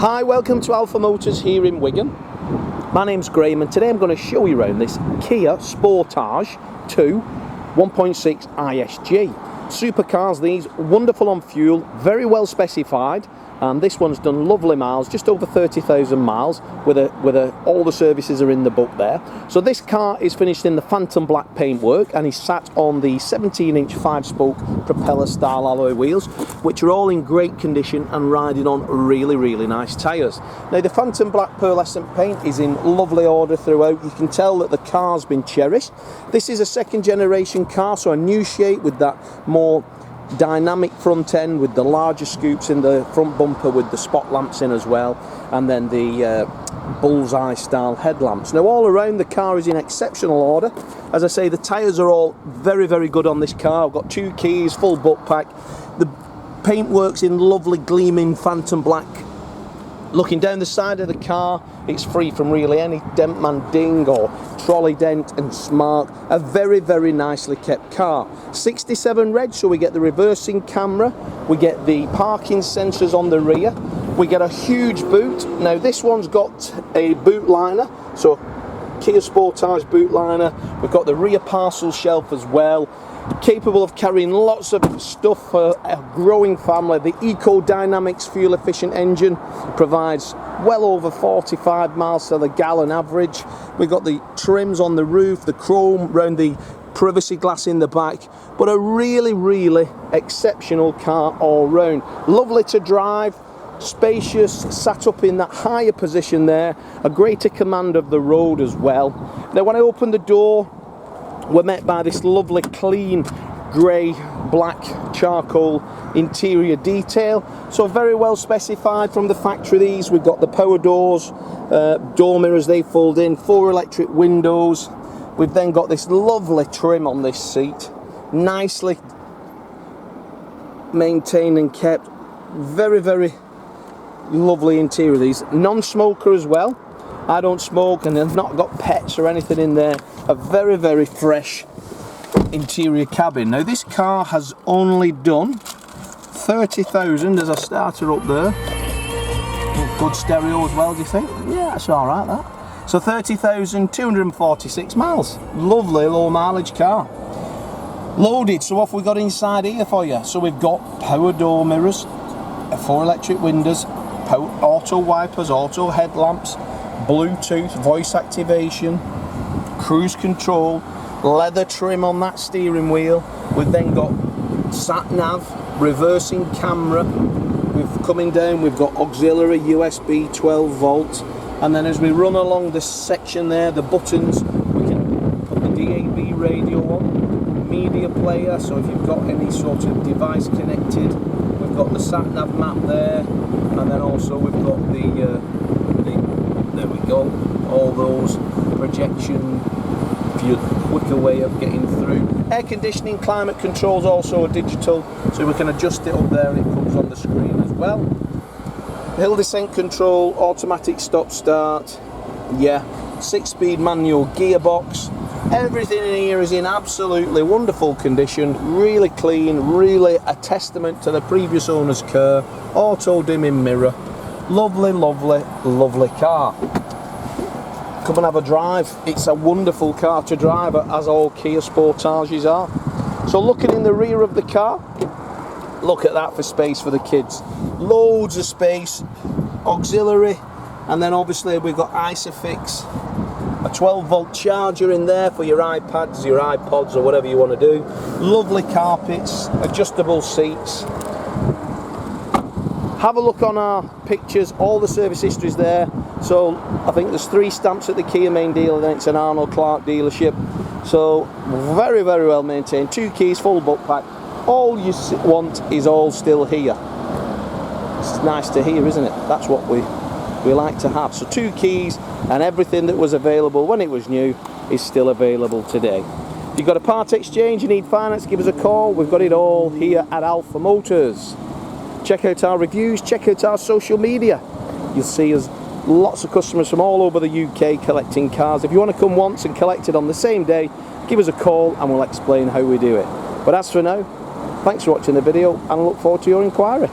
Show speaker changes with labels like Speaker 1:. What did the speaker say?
Speaker 1: Hi, welcome to Alpha Motors here in Wigan. My name's Graham and today I'm going to show you around this Kia Sportage 2 1.6 ISG. Supercars these, wonderful on fuel, very well specified, and this one's done lovely miles, just over 30,000 miles with all the services are in the book there. So this car is finished in the phantom black paintwork and is sat on the 17-inch 5-spoke propeller style alloy wheels, which are all in great condition and riding on really nice tyres. Now the phantom black pearlescent paint is in lovely order throughout. You can tell that the car's been cherished. This is a second generation car, so a new shape with that more dynamic front end with the larger scoops in the front bumper with the spot lamps in as well, and then the bullseye style headlamps. Now all around the car is in exceptional order. As I say, the tyres are all very good on this car. I've got 2 keys, full book pack. The paintwork's in lovely gleaming phantom black. Looking down the side of the car, it's free from really any dent man ding or trolley dent and smark. A very nicely kept car. 67 reg, so we get the reversing camera, we get the parking sensors on the rear, we get a huge boot. Now this one's got a boot liner, so Kia Sportage boot liner. We've got the rear parcel shelf as well, capable of carrying lots of stuff for a growing family. The Eco Dynamics fuel efficient engine provides well over 45 miles to the gallon average. We've got the trims on the roof, the chrome round the privacy glass in the back, but a really exceptional car all round. Lovely to drive, spacious, sat up in that higher position there, a greater command of the road as well. Now when I open the door, we're met by this lovely clean grey black charcoal interior detail, so very well specified from the factory. These, we've got the power doors, door mirrors, they fold in, 4 electric windows. We've then got this lovely trim on this seat, nicely maintained and kept. Very lovely interior. These non-smoker as well. I don't smoke and they've not got pets or anything in there. A very fresh interior cabin. Now this car has only done 30,000. There's a starter up there. Good stereo as well, do you think? Yeah, that's alright that. So 30,246 miles. Lovely low mileage car. Loaded, so what have we got inside here for you? So we've got power door mirrors, 4 electric windows, auto wipers, auto headlamps, Bluetooth, voice activation, cruise control, leather trim on that steering wheel. We've then got SAT NAV, reversing camera. We've coming down, we've got auxiliary USB 12 volt, and then as we run along this section there, the buttons, we can put the DAB radio on, media player, so if you've got any sort of device connected, we've got the SAT NAV map there, and then also we've got there we go, all those projection for your quicker way of getting through. Air conditioning, climate controls also are digital, so we can adjust it up there and it comes on the screen as well. Hill descent control, automatic stop start, yeah, 6-speed manual gearbox. Everything in here is in absolutely wonderful condition, really clean, really a testament to the previous owner's car. Auto dimming mirror, lovely car. Come and have a drive. It's a wonderful car to drive, as all Kia Sportages are. So looking in the rear of the car, look at that for space for the kids. Loads of space, auxiliary, and then obviously we've got Isofix, a 12-volt charger in there for your iPads, your iPods, or whatever you want to do. Lovely carpets, adjustable seats. Have a look on our pictures, all the service history's there. So I think there's 3 stamps at the Kia main dealer, then it's an Arnold Clark dealership. So very well maintained. 2 keys, full book pack. All you want is all still here. It's nice to hear, isn't it? That's what we like to have. So 2 keys and everything that was available when it was new is still available today. If you've got a part exchange, you need finance, give us a call. We've got it all here at Alpha Motors. Check out our reviews, check out our social media. You'll see us, lots of customers from all over the UK collecting cars. If you want to come once and collect it on the same day, give us a call and we'll explain how we do it. But as for now, thanks for watching the video and I look forward to your inquiry.